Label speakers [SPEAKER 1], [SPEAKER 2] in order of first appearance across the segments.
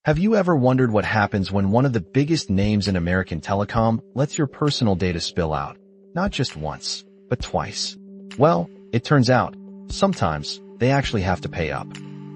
[SPEAKER 1] Have you ever wondered what happens when one of the biggest names in American telecom lets your personal data spill out? Not just once, but twice. Well, it turns out, sometimes, they actually have to pay up.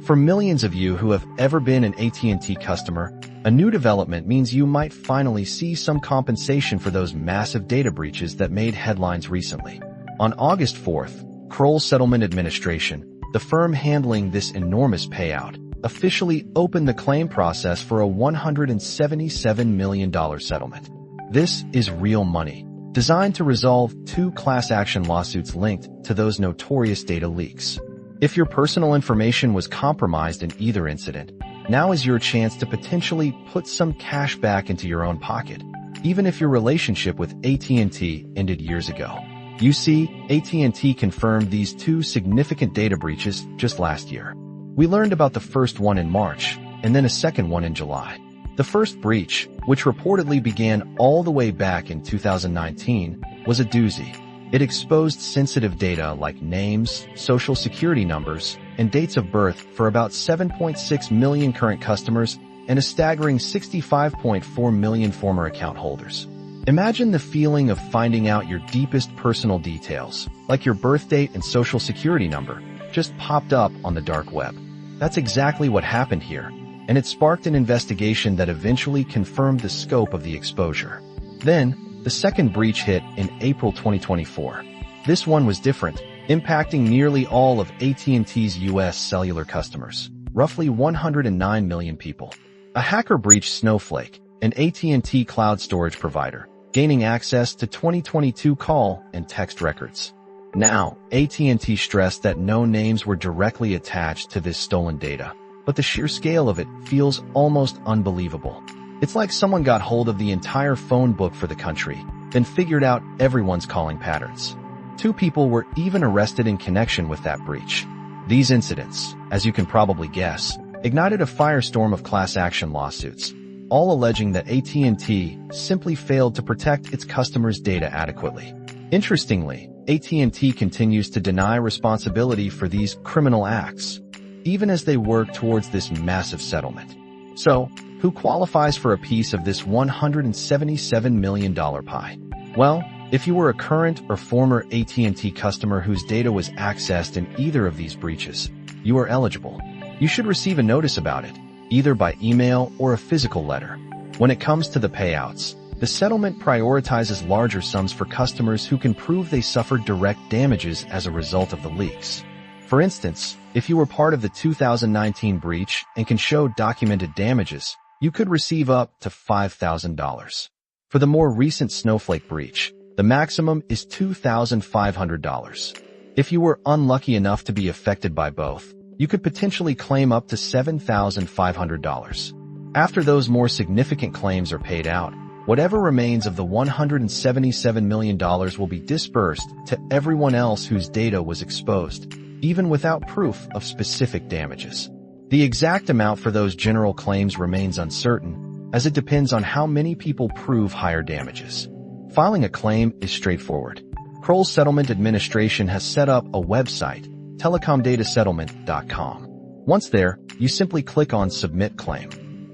[SPEAKER 1] For millions of you who have ever been an AT&T customer, a new development means you might finally see some compensation for those massive data breaches that made headlines recently. On August 4th, Kroll Settlement Administration, the firm handling this enormous payout, officially opened the claim process for a $177 million settlement. This is real money, designed to resolve 2 class action lawsuits linked to those notorious data leaks. If your personal information was compromised in either incident, now is your chance to potentially put some cash back into your own pocket, even if your relationship with AT&T ended years ago. You see, AT&T confirmed these 2 significant data breaches just last year. We learned about the first one in March, and then a second one in July. The first breach, which reportedly began all the way back in 2019, was a doozy. It exposed sensitive data like names, social security numbers, and dates of birth for about 7.6 million current customers and a staggering 65.4 million former account holders. Imagine the feeling of finding out your deepest personal details, like your birth date and social security number, just popped up on the dark web. That's exactly what happened here, and it sparked an investigation that eventually confirmed the scope of the exposure. Then, the second breach hit in April 2024. This one was different, impacting nearly all of AT&T's U.S. cellular customers, roughly 109 million people. A hacker breached Snowflake, an AT&T cloud storage provider, gaining access to 2022 call and text records. Now, AT&T stressed that no names were directly attached to this stolen data, but the sheer scale of it feels almost unbelievable. It's like someone got hold of the entire phone book for the country, then figured out everyone's calling patterns. 2 people were even arrested in connection with that breach. These incidents, as you can probably guess, ignited a firestorm of class action lawsuits, all alleging that AT&T simply failed to protect its customers' data adequately. Interestingly, AT&T continues to deny responsibility for these criminal acts, even as they work towards this massive settlement. So, who qualifies for a piece of this $177 million pie? Well, if you were a current or former AT&T customer whose data was accessed in either of these breaches, you are eligible. You should receive a notice about it, either by email or a physical letter. When it comes to the payouts, the settlement prioritizes larger sums for customers who can prove they suffered direct damages as a result of the leaks. For instance, if you were part of the 2019 breach and can show documented damages, you could receive up to $5,000. For the more recent Snowflake breach, the maximum is $2,500. If you were unlucky enough to be affected by both, you could potentially claim up to $7,500. After those more significant claims are paid out, whatever remains of the $177 million will be dispersed to everyone else whose data was exposed, even without proof of specific damages. The exact amount for those general claims remains uncertain, as it depends on how many people prove higher damages. Filing a claim is straightforward. Kroll Settlement Administration has set up a website, telecomdatasettlement.com. Once there, you simply click on Submit Claim.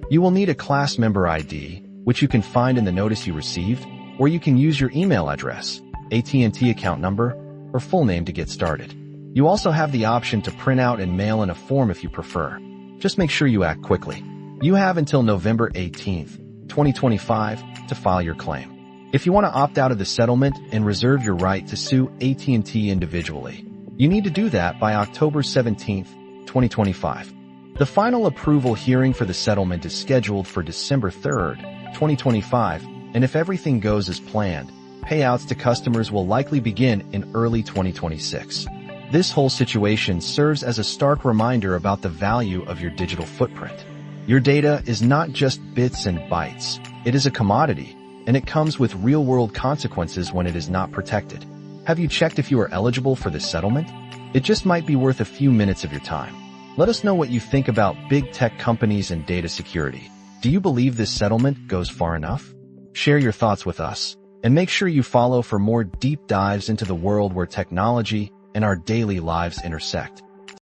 [SPEAKER 1] You will need a class member ID, which you can find in the notice you received, or you can use your email address, AT&T account number, or full name to get started. You also have the option to print out and mail in a form if you prefer. Just make sure you act quickly. You have until November 18th, 2025 to file your claim. If you want to opt out of the settlement and reserve your right to sue AT&T individually, you need to do that by October 17th, 2025. The final approval hearing for the settlement is scheduled for December 3rd, 2025, and if everything goes as planned, payouts to customers will likely begin in early 2026. This whole situation serves as a stark reminder about the value of your digital footprint. Your data is not just bits and bytes. It is a commodity, and it comes with real-world consequences when it is not protected. Have you checked if you are eligible for this settlement? It just might be worth a few minutes of your time. Let us know what you think about big tech companies and data security. Do you believe this settlement goes far enough? Share your thoughts with us, and make sure you follow for more deep dives into the world where technology and our daily lives intersect.